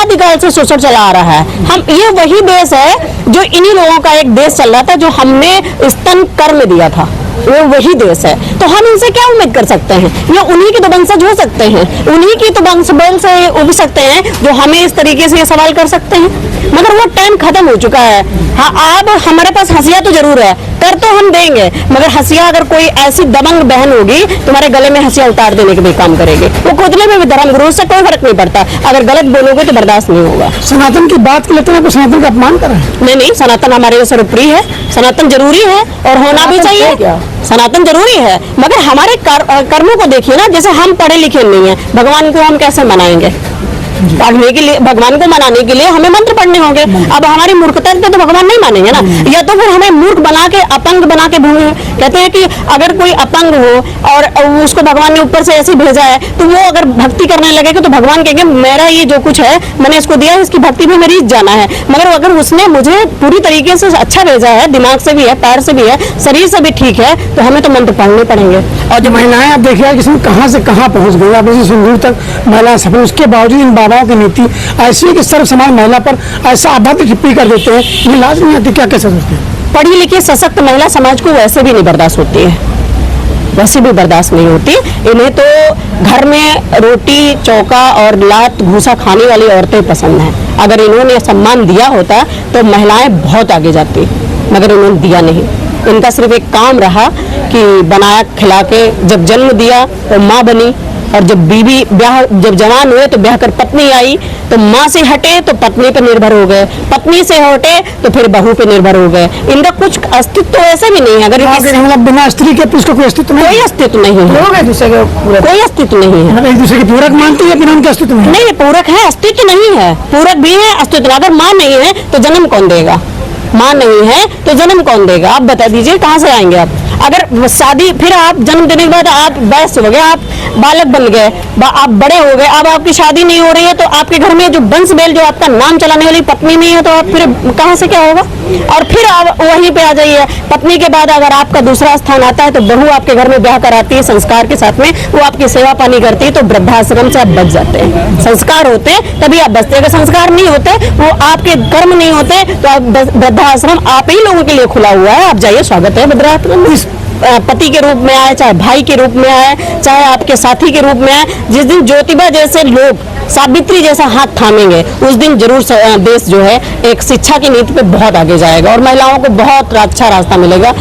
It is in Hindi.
अनादिकाल से शोषण चला आ रहा है। हम ये वही देश है जो इन्हीं लोगों का एक देश चल रहा था, जो हमने स्तन कर में दिया था, वो वही देश है। तो हम इनसे क्या उम्मीद कर सकते हैं? ये उन्हीं के तो वंशज हो सकते हैं, उन्हीं की तो वंश बल से उग सकते हैं जो हमें इस तरीके से ये सवाल कर सकते हैं। मगर वो टाइम खत्म हो चुका है। हाँ, अब हमारे पास हंसिया तो जरूर है, कर तो हम देंगे, मगर हंसिया अगर कोई ऐसी दबंग बहन होगी तुम्हारे गले में हंसिया उतार देने के भी काम करेगी। वो खुदने में भी धर्म गुरु से कोई फर्क नहीं पड़ता, अगर गलत बोलोगे तो बर्दाश्त नहीं होगा। सनातन की बात के लेते हैं, सनातन का अपमान कर रहे हैं। नहीं नहीं, सनातन हमारे सर्वोपरि है, सनातन जरूरी है और होना भी चाहिए। सनातन जरूरी है, मगर हमारे कर्मों को देखिए ना। जैसे हम पढ़े लिखे नहीं है, भगवान को हम कैसे मनाएंगे? पढ़ने के लिए, भगवान को मनाने के लिए हमें मंत्र पढ़ने होंगे। अब हमारी मूर्खता से तो भगवान नहीं मानेंगे ना, या तो फिर हमें मूर्ख बना के, अपंग बना के भूले। कहते हैं कि अगर कोई अपंग हो और उसको भगवान ने ऊपर से ऐसे भेजा है, तो वो अगर भक्ति करने लगेगा तो भगवान कहेंगे मेरा ये जो कुछ है मैंने इसको दिया है, इसकी भक्ति में मेरी जाना है। मगर अगर उसने मुझे पूरी तरीके से अच्छा भेजा है, दिमाग से भी है, पैर से भी है, शरीर से भी ठीक है, तो हमें तो मंत्र पढ़ने पड़ेंगे। और जो महिलाएं आप देखिए किसी कहाँ से कहाँ पहुंच गई, आप इसी सिंदूर तक महिलाएं सफल, उसके बावजूद इन बाबाओं की नीति ऐसी है कि सर्व समाज महिला पर ऐसा अभद्र टिप्पणी कर देते हैं, ये लाज नहीं आती। क्या कैसे सोचते हैं? पढ़ी लिखी सशक्त महिला समाज को वैसे भी नहीं बर्दाश्त होती है, वैसे भी बर्दाश्त नहीं होती। इन्हें तो घर में रोटी चौका और लात घूसा खाने वाली औरतें पसंद हैं। अगर इन्होंने सम्मान दिया होता तो महिलाएं बहुत आगे जाती, मगर इन्होंने दिया नहीं। इनका सिर्फ एक काम रहा कि बनाया खिला के, जब जन्म दिया तो माँ बनी, और जब बीवी ब्याह, जब जवान हुए तो ब्याह कर पत्नी आई, तो माँ से हटे तो पत्नी पर निर्भर हो गए, पत्नी से हटे तो फिर बहू पे निर्भर हो गए। इनका कुछ अस्तित्व तो ऐसे भी नहीं है। अगर मतलब बिना स्त्री के पुरुष का कोई अस्तित्व नहीं, कोई अस्तित्व नहीं है, कोई अस्तित्व नहीं है। एक दूसरे के पूरक मानते हैं, बिना उनके अस्तित्व नहीं, पूरक है, अस्तित्व नहीं है। पूरक भी है, अस्तित्व। अगर माँ नहीं है तो जन्म कौन देगा? माँ नहीं है तो जन्म कौन देगा? आप बता दीजिए, कहाँ से आएंगे आप? अगर शादी, फिर आप जन्म देने के बाद आप वयस्क हो गए, आप बालक बन गए, आप बड़े हो गए, अब आपकी शादी नहीं हो रही है, तो आपके घर में जो वंश बेल, जो आपका नाम चलाने वाली पत्नी नहीं है, तो आप फिर कहाँ से क्या होगा? और फिर आप वहीं पे आ जाइए। पत्नी के बाद अगर आपका दूसरा स्थान आता है तो बहू आपके घर में ब्याह कराती है संस्कार के साथ में, वो आपकी सेवा पानी करती है, तो वृद्धाश्रम से आप बच जाते हैं। संस्कार होते हैं तभी आप बचते हैं, अगर संस्कार नहीं होते, वो आपके कर्म नहीं होते, तो आप वृद्धाश्रम आप ही लोगों के लिए खुला हुआ है, आप जाइए, स्वागत है वृद्धाश्रम में। पति के रूप में आए, चाहे भाई के रूप में आए, चाहे आपके साथी के रूप में आए, जिस दिन ज्योतिबा जैसे लोग सावित्री जैसा हाथ थामेंगे, उस दिन जरूर देश जो है एक शिक्षा की नीति पे बहुत आगे जाएगा और महिलाओं को बहुत अच्छा रास्ता मिलेगा।